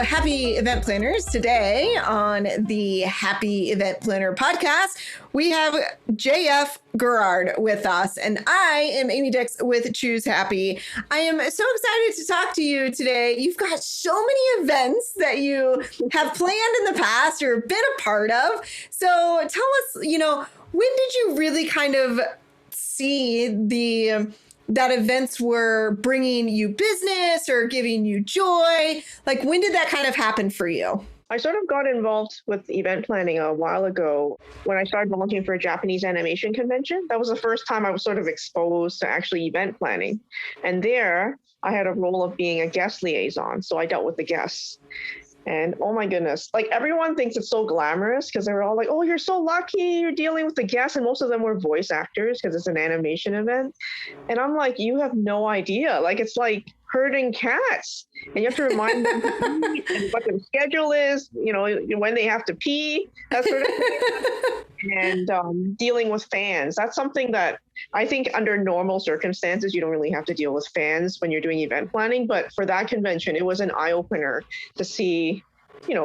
happy event planners. Today on the Happy Event Planner podcast, we have JF Gerrard with us, and I am Amy Dix with Choose Happy. I am so excited to talk to you today. You've got so many events that you have planned in the past or been a part of. So tell us, when did you really kind of see that events were bringing you business or giving you joy? Like, when did that kind of happen for you? I sort of got involved with event planning a while ago when I started volunteering for a Japanese animation convention. That was the first time I was sort of exposed to actually event planning. And there I had a role of being a guest liaison. So I dealt with the guests. And oh my goodness, like everyone thinks it's so glamorous because they were all like, oh, you're so lucky you're dealing with the guests. And most of them were voice actors because it's an animation event. And I'm like, you have no idea. Like, it's like herding cats. And you have to remind them to eat and what their schedule is, when they have to pee, that sort of thing. And dealing with fans. That's something that I think under normal circumstances, you don't really have to deal with fans when you're doing event planning. But for that convention, it was an eye-opener to see,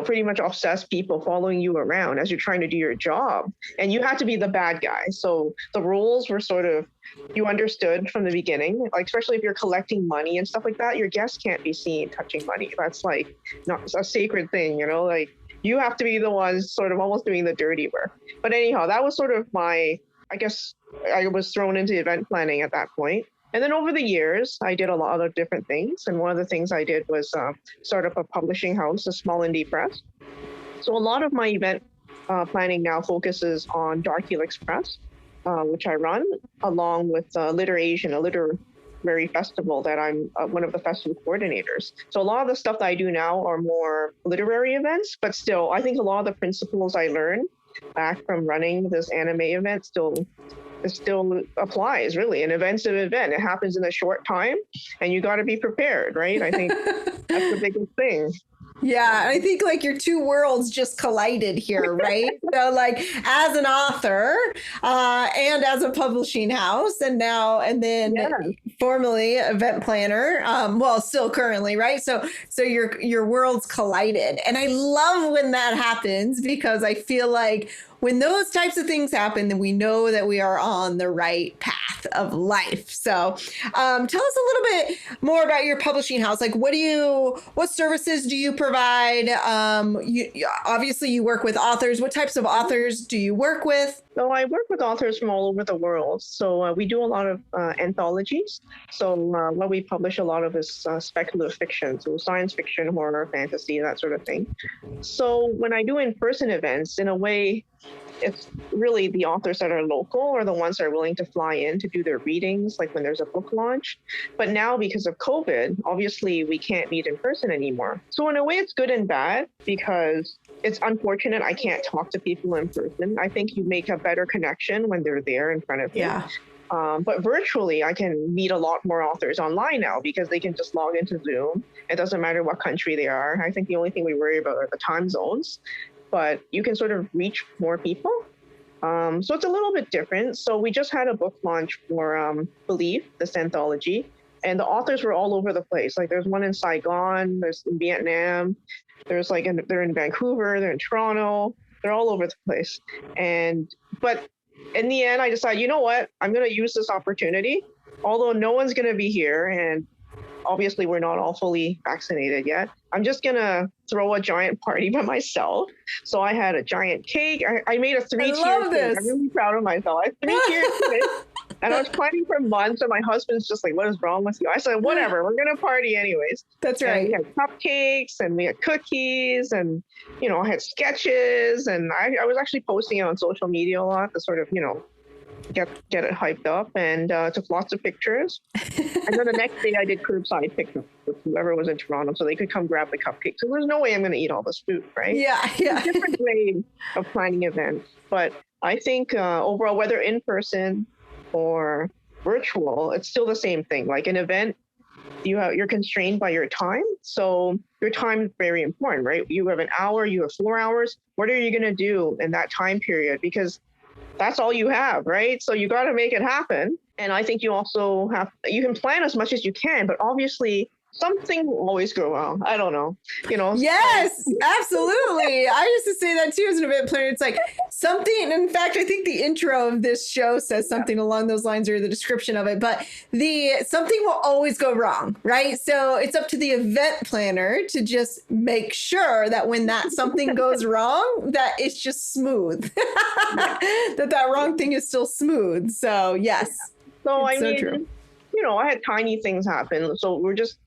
pretty much obsessed people following you around as you're trying to do your job. And you had to be the bad guy. So the rules were sort of, you understood from the beginning, like, especially if you're collecting money and stuff like that, your guests can't be seen touching money. That's like not a sacred thing, like you have to be the ones sort of almost doing the dirty work. But anyhow, that was sort of I guess I was thrown into event planning at that point. And then over the years, I did a lot of different things. And one of the things I did was start up a publishing house, a small indie press. So a lot of my event planning now focuses on Dark Helix Press, which I run, along with LiterASIan, a literary festival that I'm one of the festival coordinators. So a lot of the stuff that I do now are more literary events, but still, I think a lot of the principles I learned back from running this anime event still applies, really. An event's an event. It happens in a short time, and you got to be prepared, right? I think that's the biggest thing. Yeah, I think like your two worlds just collided here, right? So like as an author and as a publishing house and then formerly event planner, still currently, right? So your worlds collided. And I love when that happens because I feel like when those types of things happen, then we know that we are on the right path of life. So tell us a little bit more about your publishing house. Like, what services do you provide? Obviously you work with authors. What types of authors do you work with? So I work with authors from all over the world. So we do a lot of anthologies. So what we publish a lot of is speculative fiction, so science fiction, horror, fantasy, that sort of thing. So when I do in-person events, in a way, it's really the authors that are local or the ones that are willing to fly in to do their readings, like when there's a book launch. But now, because of COVID, obviously we can't meet in person anymore. So in a way, it's good and bad because it's unfortunate I can't talk to people in person. I think you make a better connection when they're there in front of you. Yeah. But virtually, I can meet a lot more authors online now because they can just log into Zoom. It doesn't matter what country they are. I think the only thing we worry about are the time zones. But you can sort of reach more people. So it's a little bit different. So we just had a book launch for Believe, this anthology, and the authors were all over the place. Like, there's one in Saigon, there's in Vietnam, there's they're in Vancouver, they're in Toronto, they're all over the place. But in the end, I decided, you know what, I'm going to use this opportunity, although no one's going to be here, and obviously we're not all fully vaccinated yet. I'm just going to throw a giant party by myself. So I had a giant cake. I made a 3-tier cake. I'm really proud of myself. I 3-tier cake. And I was planning for months, and my husband's just like, what is wrong with you? I said, whatever, we're going to party anyways. That's right. And we had cupcakes, and we had cookies, and, I had sketches, and I was actually posting it on social media a lot to sort of, get it hyped up, and took lots of pictures. And then the next day I did curbside pickup with whoever was in Toronto so they could come grab the cupcakes. So there's no way I'm going to eat all this food, right? Yeah. It's a different way of planning events. But I think overall, whether in person or virtual, it's still the same thing. Like an event, you're constrained by your time. So your time is very important, right? You have an hour, you have 4 hours. What are you going to do in that time period? Because that's all you have, right? So you got to make it happen. And I think you also you can plan as much as you can, but obviously something will always go wrong. I don't know, Yes, absolutely. I used to say that too as an event planner. It's like something, in fact, I think the intro of this show says something along those lines, or the description of it, but something will always go wrong, right? So it's up to the event planner to just make sure that when that something goes wrong, that it's just smooth, that wrong thing is still smooth. So yes. So I mean, true. I had tiny things happen. So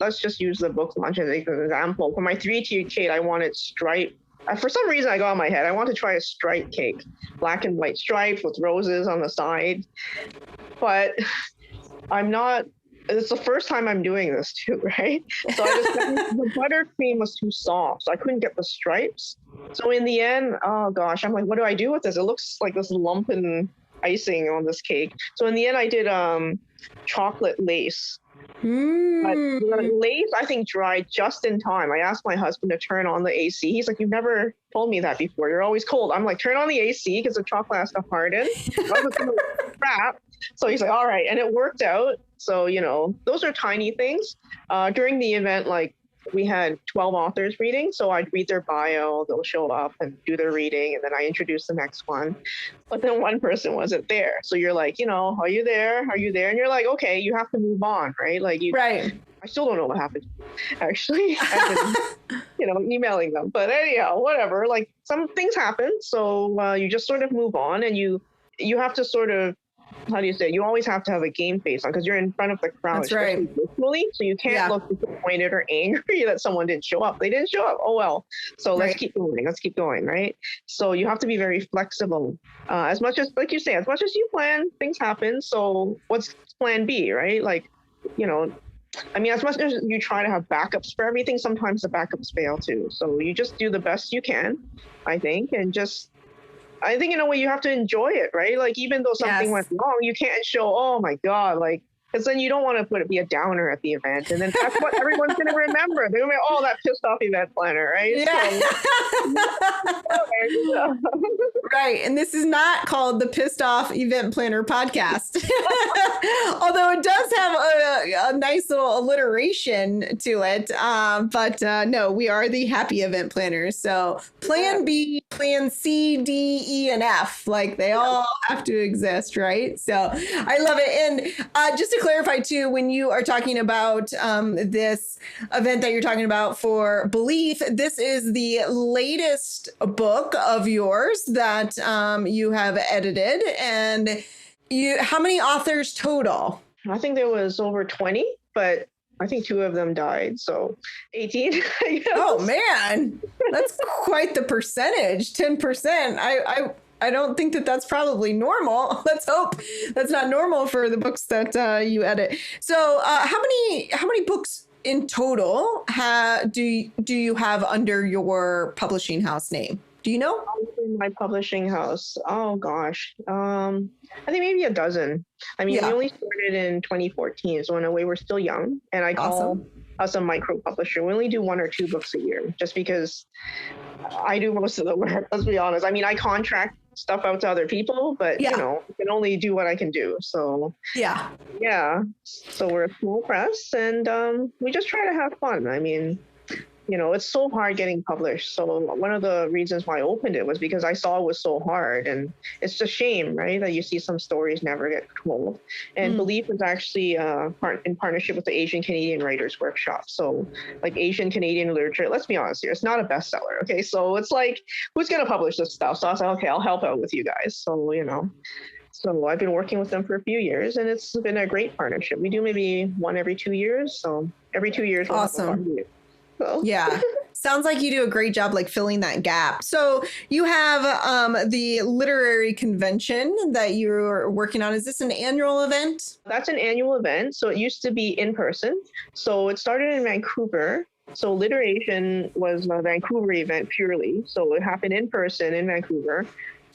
let's just use the book launch as an example. For my 3-tier cake, I wanted stripe. For some reason, I got in my head, I want to try a stripe cake, black and white stripes with roses on the side. But it's the first time I'm doing this too, right? So the buttercream was too soft, so I couldn't get the stripes. So in the end, oh gosh, I'm like, what do I do with this? It looks like this lump in icing on this cake. So in the end, I did chocolate lace. But the lace, I think, dried just in time. I asked my husband to turn on the AC. He's like, you've never told me that before. You're always cold. I'm like, turn on the AC because the chocolate has to harden. I was gonna crap. So he's like, all right. And it worked out. So, those are tiny things. During the event, like, we had 12 authors reading. So I'd read their bio, they'll show up and do their reading, and then I introduce the next one. But then one person wasn't there. So you're like, are you there? Are you there? And you're like, okay, you have to move on, right? Like right. I still don't know what happened, actually. I've been, emailing them. But anyhow, whatever. Like some things happen. So you just sort of move on, and you have to sort of, how do you say, you always have to have a game face on because you're in front of the crowd, That's right. Virtually, so you can't look disappointed or angry that someone didn't show up. They didn't show up. Oh well. So let's keep going, right? So you have to be very flexible. As much as, like you say, as much as you plan, things happen. So what's plan B, right? Like, as much as you try to have backups for everything, sometimes the backups fail too. So you just do the best you can, I think, and I think in a way you have to enjoy it, right? Like even though something went wrong, you can't show, oh my God, like, because then you don't want to be a downer at the event. And then that's what everyone's going to remember. They're going to be, oh, that pissed off event planner, right? Yeah. So, right. And this is not called the Pissed Off Event Planner podcast. Although it does have a nice little alliteration to it. But no, we are the happy event planners. So plan B, plan C, D, E, and F, like they all have to exist, right? So I love it. And just to clarify too, when you are talking about this event that you're talking about for Belief, this is the latest book of yours that you have edited. And how many authors total? I think there was over 20, but I think 2 of them died, so 18. Oh man, that's quite the percentage. 10%. I don't think that that's probably normal. Let's hope that's not normal for the books that you edit. So how many books in total do you have under your publishing house name? Do you know? My publishing house. Oh gosh. I think maybe a dozen. We only started in 2014, so in a way we're still young. And I call us a micro publisher. We only do 1 or 2 books a year, just because I do most of the work. Let's be honest. I contract stuff out to other people, but I can only do what I can do. So yeah. So we're a small press, and we just try to have fun. It's so hard getting published. So one of the reasons why I opened it was because I saw it was so hard, and it's a shame, right, that you see some stories never get told. And Belief is actually in partnership with the Asian Canadian Writers Workshop. So like Asian Canadian literature, let's be honest here, it's not a bestseller. Okay, so it's like, who's going to publish this stuff? So I was like, okay, I'll help out with you guys. So so I've been working with them for a few years, and it's been a great partnership. We do maybe 1 every 2 years. So every 2 years. Awesome. Yeah. Sounds like you do a great job like filling that gap. So you have the literary convention that you're working on. Is this an annual event? That's an annual event. So it used to be in person. So it started in Vancouver. So LiterASIAN was a Vancouver event purely. So it happened in person in Vancouver.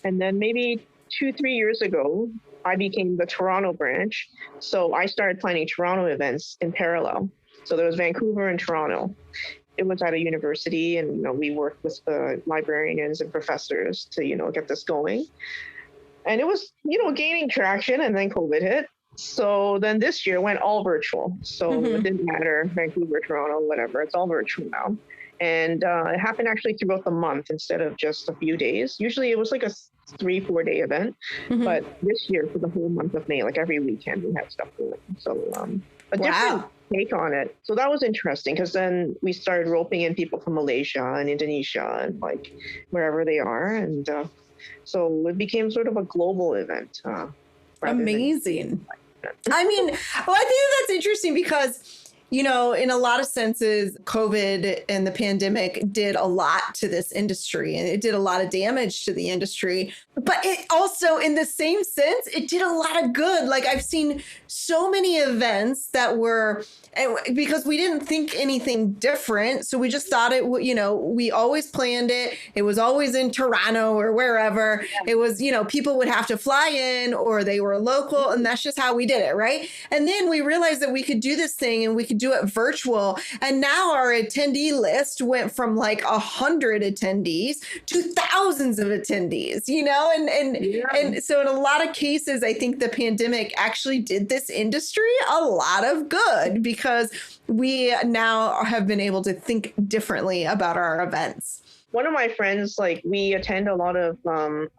And then maybe 2-3 years ago, I became the Toronto branch. So I started planning Toronto events in parallel. So there was Vancouver and Toronto. It was at a university, and we worked with the librarians and professors to get this going. And it was gaining traction, and then COVID hit. So then this year went all virtual. So Mm-hmm. it didn't matter, Vancouver, Toronto, whatever. It's all virtual now. And it happened actually throughout the month instead of just a few days. Usually it was like a 3-4 day event. Mm-hmm. But this year, for the whole month of May, like every weekend, we had stuff going. So a different take on it. So that was interesting because then we started roping in people from Malaysia and Indonesia and like wherever they are. And so it became sort of a global event. Amazing. I mean, well, I think that's interesting because, you know, in a lot of senses, COVID and the pandemic did a lot to this industry and it did a lot of damage to the industry. But it also, in the same sense, it did a lot of good. Like I've seen so many events that were, because we didn't think anything different. So we just thought it would, you know, we always planned it. It was always in Toronto or wherever. It was, you know, people would have to fly in or they were local. And that's just how we did it. Right. And then we realized that we could do this thing and we could do it virtual. And now our attendee list went from like 100 attendees to thousands of attendees, you know, and so in a lot of cases, I think the pandemic actually did this industry a lot of good because we now have been able to think differently about our events. One of my friends, like we attend a lot of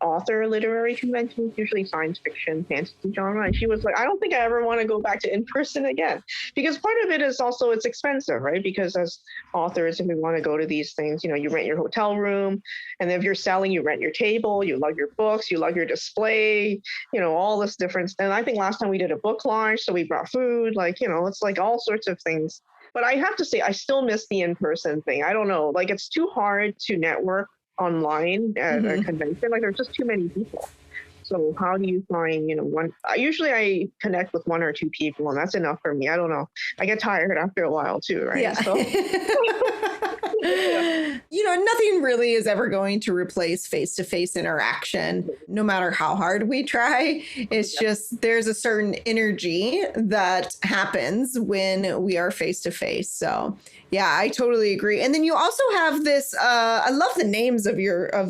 author literary conventions, usually science fiction, fantasy genre. And she was like, I don't think I ever want to go back to in-person again. Because part of it is also it's expensive, right? Because as authors, if we want to go to these things, you know, you rent your hotel room. And if you're selling, you rent your table, you lug your books, you lug your display, you know, all this difference. And I think last time we did a book launch, so we brought food, like, you know, it's like all sorts of things. But I have to say, I still miss the in-person thing. I don't know, like it's too hard to network online at a convention. Like there's just too many people. So how do you find, you know, usually I connect with 1 or 2 people and that's enough for me. I don't know. I get tired after a while too, right? Yeah. So. You know, nothing really is ever going to replace face-to-face interaction, no matter how hard we try. It's just there's a certain energy that happens when we are face-to-face. So yeah, I totally agree. And then you also have this, I love the names of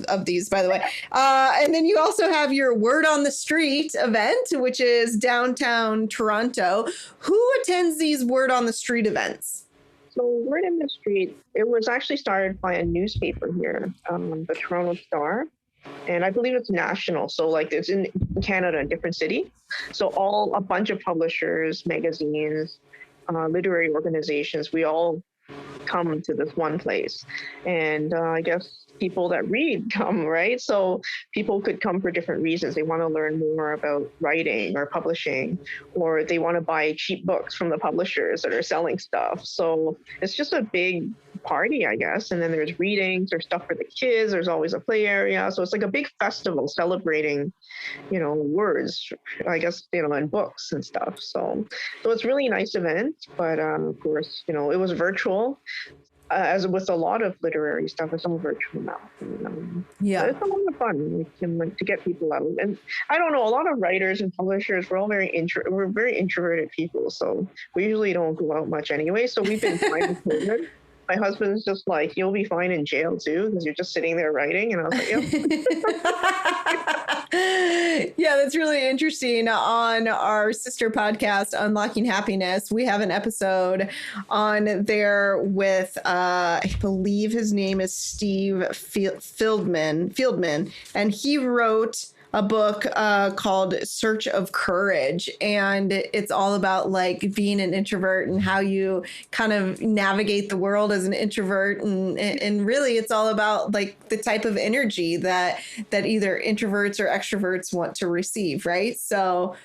of these, by the way. And then you also have your Word on the Street event, which is downtown Toronto. Who attends these Word on the Street events? So Word in the Street, it was actually started by a newspaper here, the Toronto Star. And I believe it's national. So like it's in Canada, a different city. So a bunch of publishers, magazines, literary organizations, we all come to this one place. And I guess people that read come, right? So people could come for different reasons. They want to learn more about writing or publishing, or they want to buy cheap books from the publishers that are selling stuff. So it's just a big party, I guess. And then there's readings, there's stuff for the kids, there's always a play area. So it's like a big festival celebrating, you know, words, I guess, you know, and books and stuff. So it's a really nice event, but of course, you know, it was virtual. As with a lot of literary stuff, it's all virtual now. Yeah, it's a lot of fun to get people out. And I don't know, a lot of writers and publishers, we're all very introverted people, so we usually don't go out much anyway. So we've been fine with COVID. My husband's just like, you'll be fine in jail too, because you're just sitting there writing. And I was like, yep. Yeah, that's really interesting. On our sister podcast, Unlocking Happiness, we have an episode on there with, I believe his name is Steve Fieldman, and he wrote a book called Search of Courage. And it's all about like being an introvert and how you kind of navigate the world as an introvert. And really it's all about like the type of energy that either introverts or extroverts want to receive. Right. So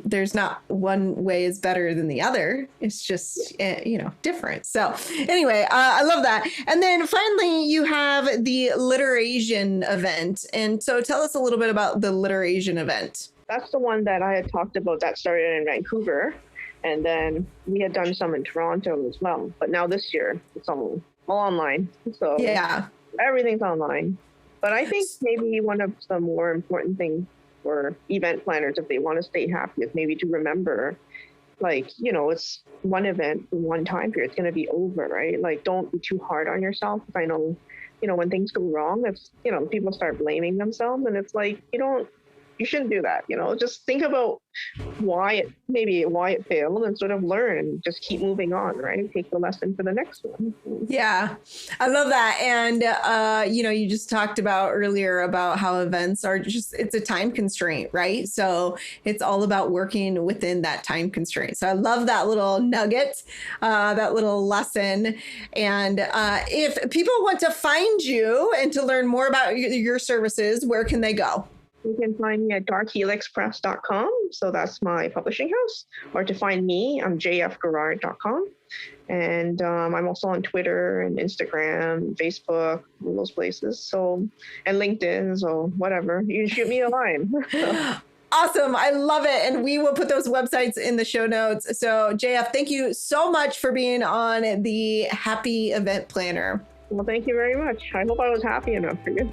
there's not one way is better than the other. It's just, you know, different. So anyway, I love that. And then finally you have the LiterASIAN event. And so tell us a little bit about the LiterASIAN event. That's the one that I had talked about that started in Vancouver. And then we had done some in Toronto as well. But now this year, it's all online. So yeah, everything's online. But I think maybe one of the more important things for event planners, if they want to stay happy, is maybe to remember, like, you know, it's one event, one time period. It's going to be over, right? Like, don't be too hard on yourself. I know, you know, when things go wrong, it's, you know, people start blaming themselves. And it's like, you don't you shouldn't do that. Just think about why it failed and sort of learn and just keep moving on, right? Take the lesson for the next one. Yeah, I love that. And, you just talked about earlier about how events are it's a time constraint, right? So it's all about working within that time constraint. So I love that little nugget, that little lesson. And if people want to find you and to learn more about your services, where can they go? You can find me at darkhelixpress.com. So that's my publishing house. Or to find me, I'm jfgerrard.com. And I'm also on Twitter and Instagram, Facebook, all those places. So, and LinkedIn, so whatever. You can shoot me a line. Awesome. I love it. And we will put those websites in the show notes. So JF, thank you so much for being on the Happy Event Planner. Well, thank you very much. I hope I was happy enough for you.